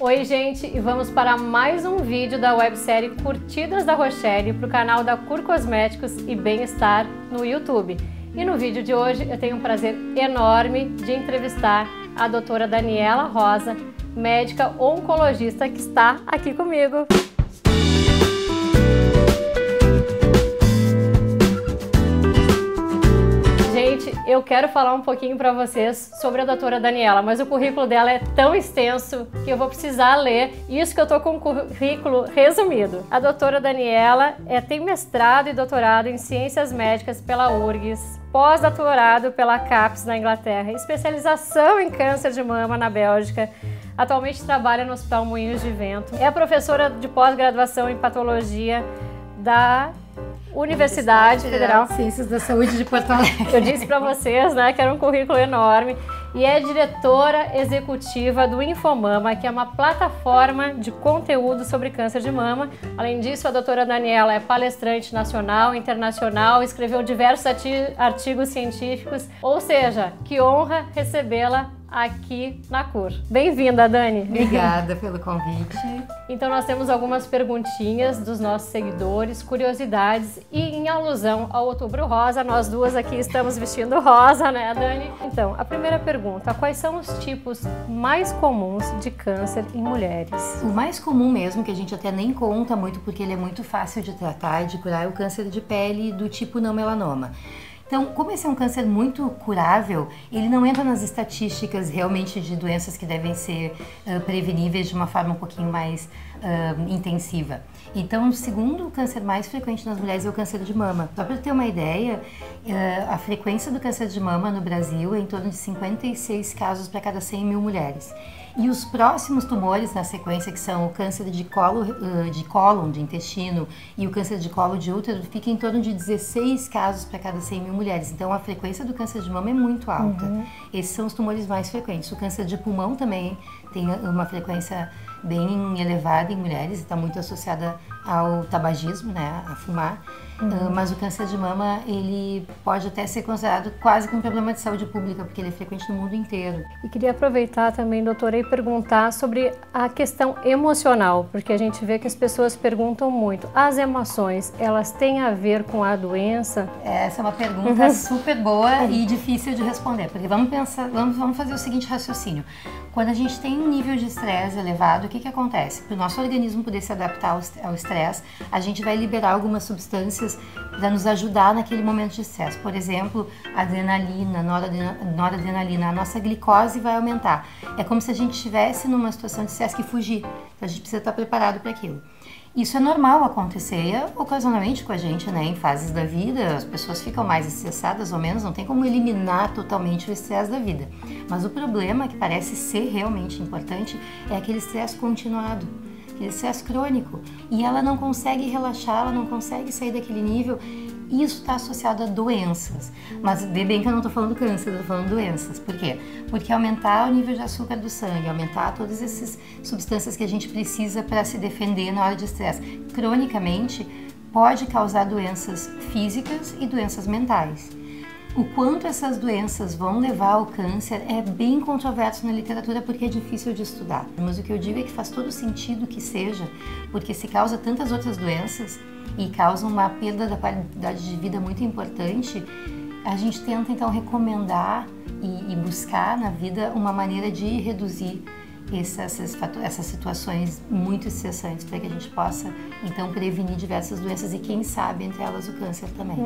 Oi gente, e vamos para mais um vídeo da websérie Curtidas da Rochelle para o canal da Cur Cosméticos e Bem-Estar no YouTube. E no vídeo de hoje eu tenho um prazer enorme de entrevistar a doutora Daniela Rosa, médica oncologista que está aqui comigo. Gente, eu quero falar um pouquinho para vocês sobre a doutora Daniela, mas o currículo dela é tão extenso que eu vou precisar ler, isso que eu tô com o currículo resumido. A doutora Daniela tem mestrado e doutorado em Ciências Médicas pela URGS, pós-doutorado pela CAPES na Inglaterra, especialização em câncer de mama na Bélgica. Atualmente trabalha no Hospital Moinhos de Vento. É professora de pós-graduação em patologia da Universidade Federal de Ciências da Saúde de Porto Alegre. Eu disse para vocês, né, que era um currículo enorme. E é diretora executiva do Infomama, que é uma plataforma de conteúdo sobre câncer de mama. Além disso, a doutora Daniela é palestrante nacional, internacional, escreveu diversos artigos científicos, ou seja, que honra recebê-la aqui na Cur. Bem-vinda, Dani! Obrigada pelo convite. Então nós temos algumas perguntinhas dos nossos seguidores, curiosidades e em alusão ao Outubro Rosa, nós duas aqui estamos vestindo rosa, né, Dani? Então, a primeira pergunta, quais são os tipos mais comuns de câncer em mulheres? O mais comum mesmo, que a gente até nem conta muito porque ele é muito fácil de tratar e de curar, é o câncer de pele do tipo não melanoma. Então, como esse é um câncer muito curável, ele não entra nas estatísticas realmente de doenças que devem ser preveníveis de uma forma um pouquinho mais intensiva. Então, o segundo câncer mais frequente nas mulheres é o câncer de mama. Só para ter uma ideia, a frequência do câncer de mama no Brasil é em torno de 56 casos para cada 100 mil mulheres. E os próximos tumores na sequência, que são o câncer de cólon, de intestino, e o câncer de colo de útero, fica em torno de 16 casos para cada 100 mil mulheres. Então, a frequência do câncer de mama é muito alta. Esses são os tumores mais frequentes. O câncer de pulmão também tem uma frequência bem elevada em mulheres, está muito associada ao tabagismo, né, a fumar. Mas o câncer de mama, ele pode até ser considerado quase que um problema de saúde pública, porque ele é frequente no mundo inteiro. E queria aproveitar também, doutora, e perguntar sobre a questão emocional, porque a gente vê que as pessoas perguntam muito. As emoções, elas têm a ver com a doença? Essa é uma pergunta super boa e difícil de responder, porque vamos pensar, vamos fazer o seguinte raciocínio. Quando a gente tem um nível de estresse elevado, o que acontece? Para o nosso organismo poder se adaptar ao estresse, a gente vai liberar algumas substâncias para nos ajudar naquele momento de estresse. Por exemplo, adrenalina, noradrenalina, a nossa glicose vai aumentar. É como se a gente estivesse numa situação de estresse que fugir. Então a gente precisa estar preparado para aquilo. Isso é normal acontecer ocasionalmente com a gente, né? Em fases da vida, as pessoas ficam mais estressadas ou menos, não tem como eliminar totalmente o estresse da vida. Mas o problema, que parece ser realmente importante, é aquele estresse continuado, aquele estresse crônico. E ela não consegue relaxar, ela não consegue sair daquele nível. Isso está associado a doenças. Mas vê bem que eu não estou falando câncer, eu estou falando doenças. Por quê? Porque aumentar o nível de açúcar do sangue, aumentar todas essas substâncias que a gente precisa para se defender na hora de estresse, cronicamente, pode causar doenças físicas e doenças mentais. O quanto essas doenças vão levar ao câncer é bem controverso na literatura porque é difícil de estudar. Mas o que eu digo é que faz todo sentido que seja, porque se causa tantas outras doenças e causa uma perda da qualidade de vida muito importante, a gente tenta então recomendar e buscar na vida uma maneira de reduzir essas situações muito estressantes para que a gente possa então prevenir diversas doenças e quem sabe entre elas o câncer também.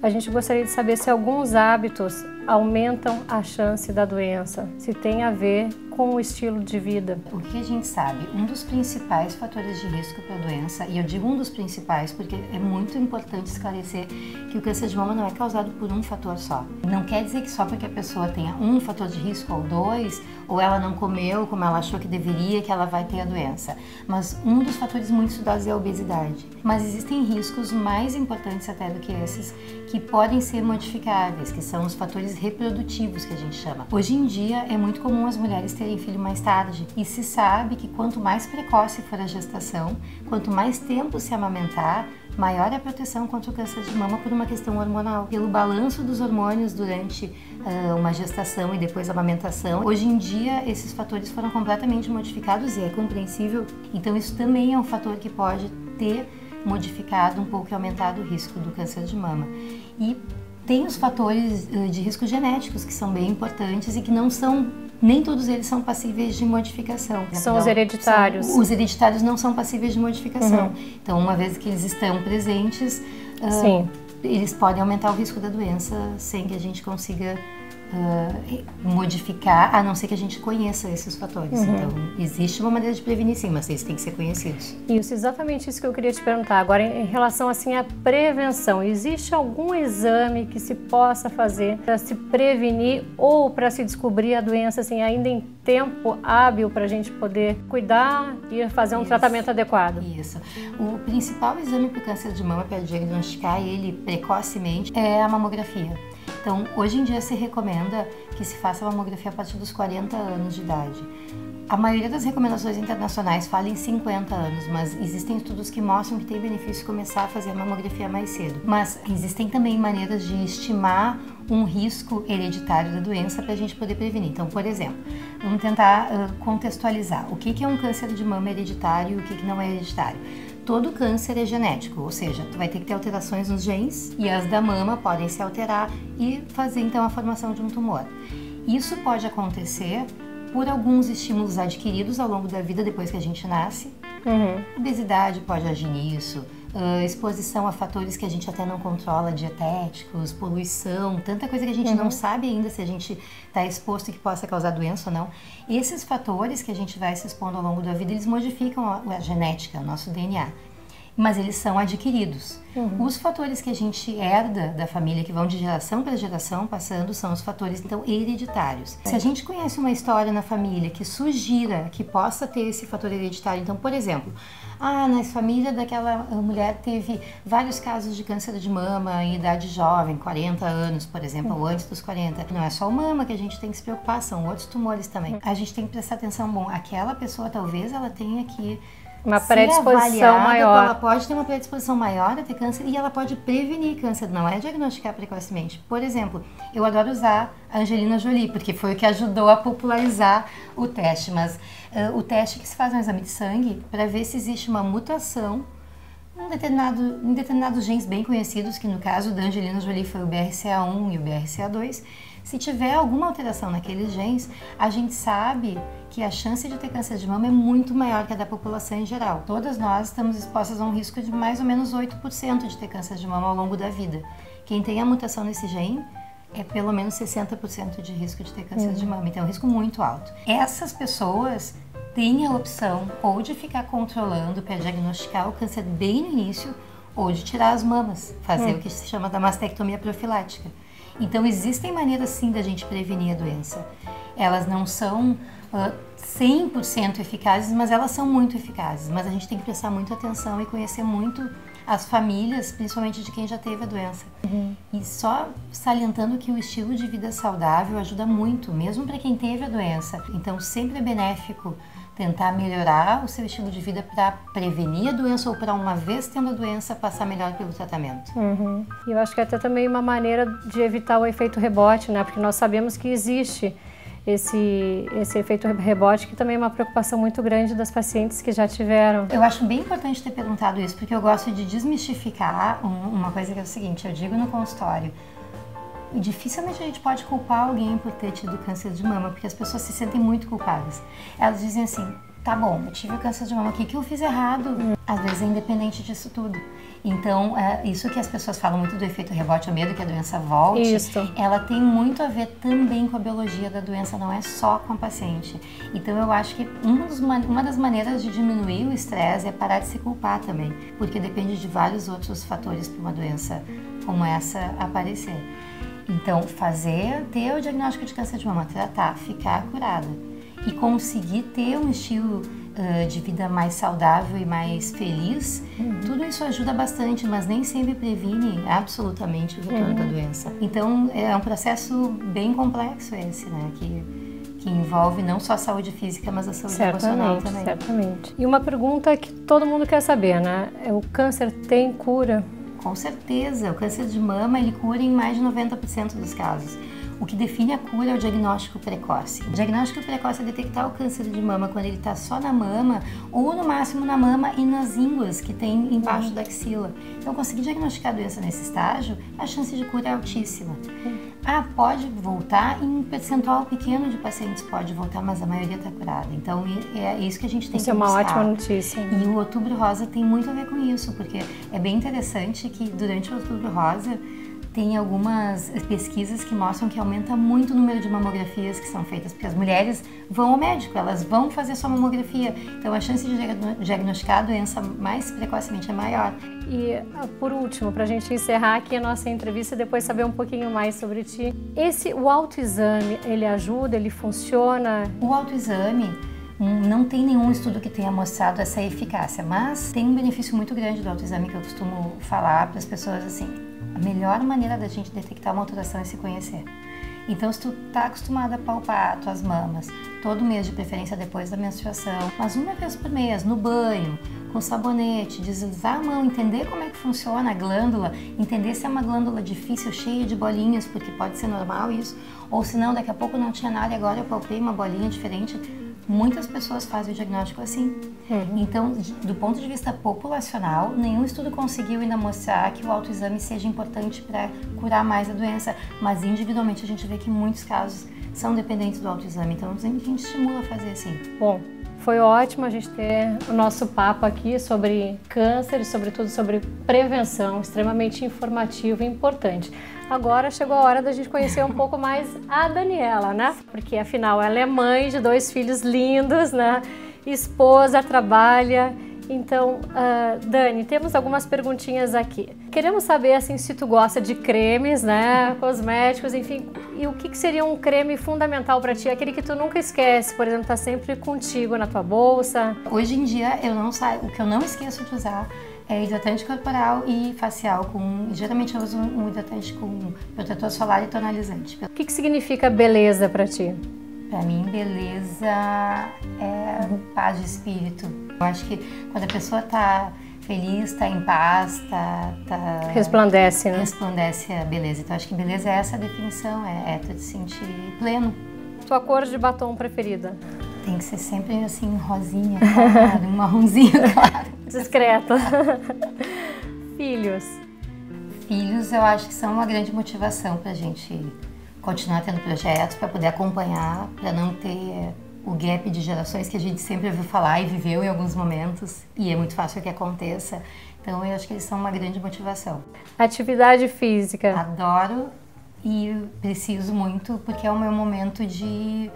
A gente gostaria de saber se alguns hábitos aumentam a chance da doença, se tem a ver com o estilo de vida. O que a gente sabe? Um dos principais fatores de risco para a doença, e eu digo um dos principais porque é muito importante esclarecer que o câncer de mama não é causado por um fator só. Não quer dizer que só porque a pessoa tenha um fator de risco ou dois, ou ela não comeu como ela achou que deveria, que ela vai ter a doença. Mas um dos fatores muito estudados é a obesidade. Mas existem riscos mais importantes até do que esses, que podem ser modificáveis, que são os fatores reprodutivos que a gente chama. Hoje em dia é muito comum as mulheres terem terem filho mais tarde. E se sabe que quanto mais precoce for a gestação, quanto mais tempo se amamentar, maior é a proteção contra o câncer de mama por uma questão hormonal. Pelo balanço dos hormônios durante uma gestação e depois a amamentação, hoje em dia esses fatores foram completamente modificados e é compreensível. Então isso também é um fator que pode ter modificado um pouco e aumentado o risco do câncer de mama. E tem os fatores de risco genéticos que são bem importantes e que não são, nem todos eles são passíveis de modificação. São os hereditários. Os hereditários não são passíveis de modificação. Então, uma vez que eles estão presentes, eles podem aumentar o risco da doença sem que a gente consiga modificar, a não ser que a gente conheça esses fatores. Então, existe uma maneira de prevenir sim, mas eles têm que ser conhecidos. Isso, exatamente isso que eu queria te perguntar. Agora, em relação assim à prevenção, existe algum exame que se possa fazer para se prevenir ou para se descobrir a doença assim, ainda em tempo hábil para a gente poder cuidar e fazer um tratamento adequado? Isso. O principal exame para o câncer de mama, para diagnosticar ele precocemente, é a mamografia. Então, hoje em dia se recomenda que se faça a mamografia a partir dos 40 anos de idade. A maioria das recomendações internacionais fala em 50 anos, mas existem estudos que mostram que tem benefício começar a fazer a mamografia mais cedo. Mas existem também maneiras de estimar um risco hereditário da doença para a gente poder prevenir. Então, por exemplo, vamos tentar contextualizar o que é um câncer de mama hereditário e o que não é hereditário. Todo câncer é genético, ou seja, tu vai ter que ter alterações nos genes e as da mama podem se alterar e fazer então a formação de um tumor. Isso pode acontecer por alguns estímulos adquiridos ao longo da vida depois que a gente nasce. Obesidade pode agir nisso, exposição a fatores que a gente até não controla, dietéticos, poluição, tanta coisa que a gente não sabe ainda se a gente está exposto e que possa causar doença ou não. Esses fatores que a gente vai se expondo ao longo da vida, eles modificam a genética, o nosso DNA. Mas eles são adquiridos. Os fatores que a gente herda da família, que vão de geração para geração passando, são os fatores, então, hereditários. Se a gente conhece uma história na família que sugira que possa ter esse fator hereditário, então, por exemplo, na família daquela mulher teve vários casos de câncer de mama em idade jovem, 40 anos, por exemplo, ou antes dos 40. Não é só o mama que a gente tem que se preocupar, são outros tumores também. A gente tem que prestar atenção, bom, aquela pessoa talvez ela tenha que uma predisposição maior. Ela pode ter uma predisposição maior a ter câncer e ela pode prevenir câncer, não é diagnosticar precocemente. Por exemplo, eu adoro usar a Angelina Jolie, porque foi o que ajudou a popularizar o teste, mas o teste que se faz no exame de sangue para ver se existe uma mutação em determinados genes bem conhecidos, que no caso da Angelina Jolie foi o BRCA1 e o BRCA2. Se tiver alguma alteração naqueles genes, a gente sabe que a chance de ter câncer de mama é muito maior que a da população em geral. Todas nós estamos expostas a um risco de mais ou menos 8% de ter câncer de mama ao longo da vida. Quem tem a mutação nesse gene é pelo menos 60% de risco de ter câncer de mama, então é um risco muito alto. Essas pessoas têm a opção ou de ficar controlando para diagnosticar o câncer bem no início, ou de tirar as mamas, fazer o que se chama da mastectomia profilática. Então existem maneiras sim da gente prevenir a doença. Elas não são 100% eficazes, mas elas são muito eficazes. Mas a gente tem que prestar muita atenção e conhecer muito as famílias, principalmente de quem já teve a doença. E só salientando que o estilo de vida saudável ajuda muito, mesmo para quem teve a doença. Então sempre é benéfico tentar melhorar o seu estilo de vida para prevenir a doença ou para, uma vez tendo a doença, passar melhor pelo tratamento. E eu acho que é até também uma maneira de evitar o efeito rebote, né? Porque nós sabemos que existe esse efeito rebote, que também é uma preocupação muito grande das pacientes que já tiveram. Eu acho bem importante ter perguntado isso, porque eu gosto de desmistificar uma coisa que é o seguinte, eu digo no consultório, dificilmente a gente pode culpar alguém por ter tido câncer de mama, porque as pessoas se sentem muito culpadas. Elas dizem assim, tá bom, eu tive câncer de mama, o que eu fiz errado? Às vezes é independente disso tudo. Então, isso que as pessoas falam muito do efeito rebote, o medo que a doença volte, ela tem muito a ver também com a biologia da doença, não é só com a paciente. Então, eu acho que uma das maneiras de diminuir o estresse é parar de se culpar também, porque depende de vários outros fatores para uma doença como essa aparecer. Então, ter o diagnóstico de câncer de mama, tratar, ficar curada e conseguir ter um estilo de vida mais saudável e mais feliz, tudo isso ajuda bastante, mas nem sempre previne absolutamente o retorno da doença. Então, é um processo bem complexo esse, né? Que que envolve não só a saúde física, mas a saúde emocional também. Certamente. E uma pergunta que todo mundo quer saber, né? O câncer tem cura? Com certeza, o câncer de mama ele cura em mais de 90% dos casos. O que define a cura é o diagnóstico precoce. O diagnóstico precoce é detectar o câncer de mama quando ele está só na mama ou no máximo na mama e nas ínguas que tem embaixo da axila. Então, conseguir diagnosticar a doença nesse estágio, a chance de cura é altíssima. Pode voltar, em um percentual pequeno de pacientes pode voltar, mas a maioria está curada. Então, é isso que a gente tem que buscar. Isso é uma ótima notícia. E o Outubro Rosa tem muito a ver com isso, porque é bem interessante que durante o Outubro Rosa tem algumas pesquisas que mostram que aumenta muito o número de mamografias que são feitas, porque as mulheres vão ao médico, elas vão fazer sua mamografia, então a chance de diagnosticar a doença mais precocemente é maior. E por último, para a gente encerrar aqui a nossa entrevista e depois saber um pouquinho mais sobre ti, o autoexame, ele ajuda, ele funciona? O autoexame não tem nenhum estudo que tenha mostrado essa eficácia, mas tem um benefício muito grande do autoexame que eu costumo falar para as pessoas assim. A melhor maneira da gente detectar uma alteração é se conhecer. Então, se tu tá acostumada a palpar tuas mamas todo mês, de preferência depois da menstruação, mas uma vez por mês, no banho, com sabonete, deslizar a mão, entender como é que funciona a glândula, entender se é uma glândula difícil, cheia de bolinhas, porque pode ser normal isso, ou se não, daqui a pouco não tinha nada e agora eu palpei uma bolinha diferente. Muitas pessoas fazem o diagnóstico assim. Então, do ponto de vista populacional, nenhum estudo conseguiu ainda mostrar que o autoexame seja importante para curar mais a doença, mas individualmente a gente vê que em muitos casos são dependentes do autoexame, então a gente estimula a fazer assim. Bom, foi ótimo a gente ter o nosso papo aqui sobre câncer e sobretudo sobre prevenção, extremamente informativo e importante. Agora chegou a hora da gente conhecer um pouco mais a Daniela, né? Porque afinal ela é mãe de 2 filhos lindos, né? Esposa, trabalha. Então, Dani, temos algumas perguntinhas aqui. Queremos saber assim se tu gosta de cremes, né? Cosméticos, enfim. E o que seria um creme fundamental para ti? Aquele que tu nunca esquece, por exemplo, tá sempre contigo na tua bolsa. Hoje em dia o que eu não esqueço de usar é hidratante corporal e facial. Geralmente eu uso um hidratante com protetor solar e tonalizante. O que significa beleza para ti? Para mim, beleza é paz de espírito. Eu acho que quando a pessoa tá feliz, tá em paz, resplandece, né? Resplandece a beleza. Então acho que beleza é essa definição, é tu te sentir pleno. Tua cor de batom preferida? Tem que ser sempre assim, rosinha, claro, um marronzinho, claro. Discreta. Filhos? Filhos eu acho que são uma grande motivação pra gente continuar tendo projetos, para poder acompanhar, para não ter o gap de gerações que a gente sempre ouviu falar e viveu em alguns momentos, e é muito fácil que aconteça. Então eu acho que eles são uma grande motivação. Atividade física? Adoro e preciso muito, porque é o meu momento de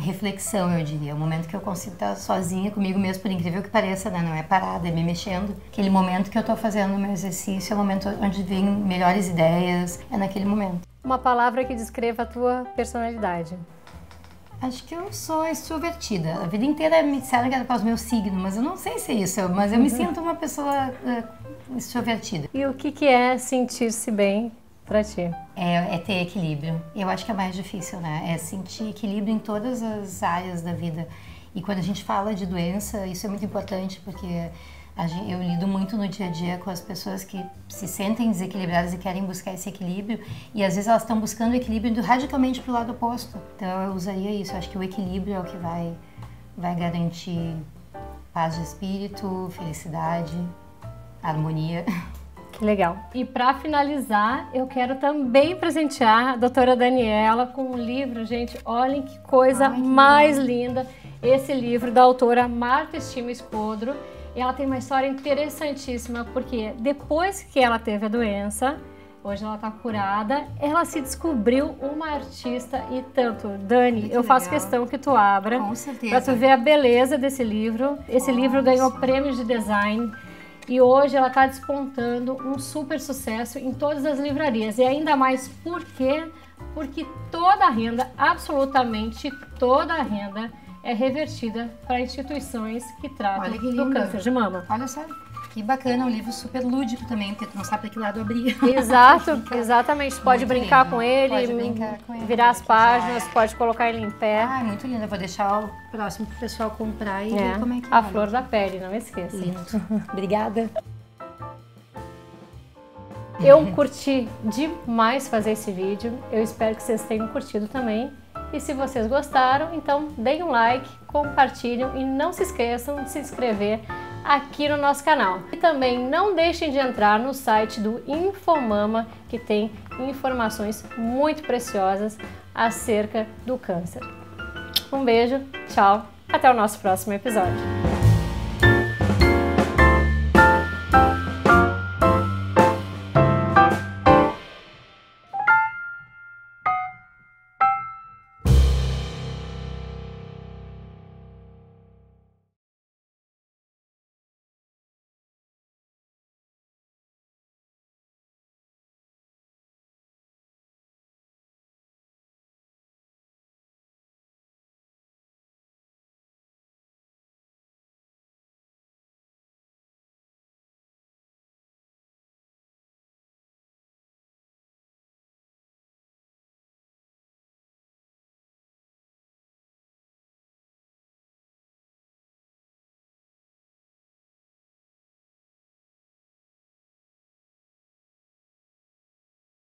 reflexão, eu diria. É o momento que eu consigo estar sozinha comigo mesmo, por incrível que pareça, né? Não é parada, é me mexendo. Aquele momento que eu estou fazendo o meu exercício é o momento onde vem melhores ideias, é naquele momento. Uma palavra que descreva a tua personalidade? Acho que eu sou extrovertida. A vida inteira me disseram que era por causa do meu signo, mas eu não sei se é isso, mas eu me sinto uma pessoa extrovertida. E o que é sentir-se bem para ti? É ter equilíbrio. Eu acho que é mais difícil, né? É sentir equilíbrio em todas as áreas da vida. E quando a gente fala de doença, isso é muito importante, porque eu lido muito no dia a dia com as pessoas que se sentem desequilibradas e querem buscar esse equilíbrio, e às vezes elas estão buscando o equilíbrio indo radicalmente para o lado oposto. Então eu usaria isso. Eu acho que o equilíbrio é o que vai garantir paz de espírito, felicidade, harmonia. Que legal. E para finalizar, eu quero também presentear a doutora Daniela com um livro, gente. Olhem que coisa mais linda. Esse livro da autora Marta Estima Spodro. Ela tem uma história interessantíssima, porque depois que ela teve a doença, hoje ela está curada, ela se descobriu uma artista e tanto. Dani, eu faço questão que tu abra. Com certeza. Para tu ver a beleza desse livro. Esse livro ganhou prêmios de design. E hoje ela está despontando um super sucesso em todas as livrarias. E ainda mais por quê? Porque toda a renda, absolutamente toda a renda, é revertida para instituições que tratam do câncer de mama. Olha só. Que bacana, um livro super lúdico também, porque tu não sabe para que lado abrir. Exato, exatamente. Pode Muito brincar lindo. com ele, Pode brincar com ele, virar as páginas, pode colocar ele em pé. Ai, muito lindo. Eu vou deixar o próximo pro pessoal comprar e ver como é que A olha. flor da pele, não esqueça. Lindo. Obrigada. Eu curti demais fazer esse vídeo, eu espero que vocês tenham curtido também. E se vocês gostaram, então deem um like, compartilhem e não se esqueçam de se inscrever aqui no nosso canal. E também não deixem de entrar no site do Infomama, que tem informações muito preciosas acerca do câncer. Um beijo, tchau, até o nosso próximo episódio.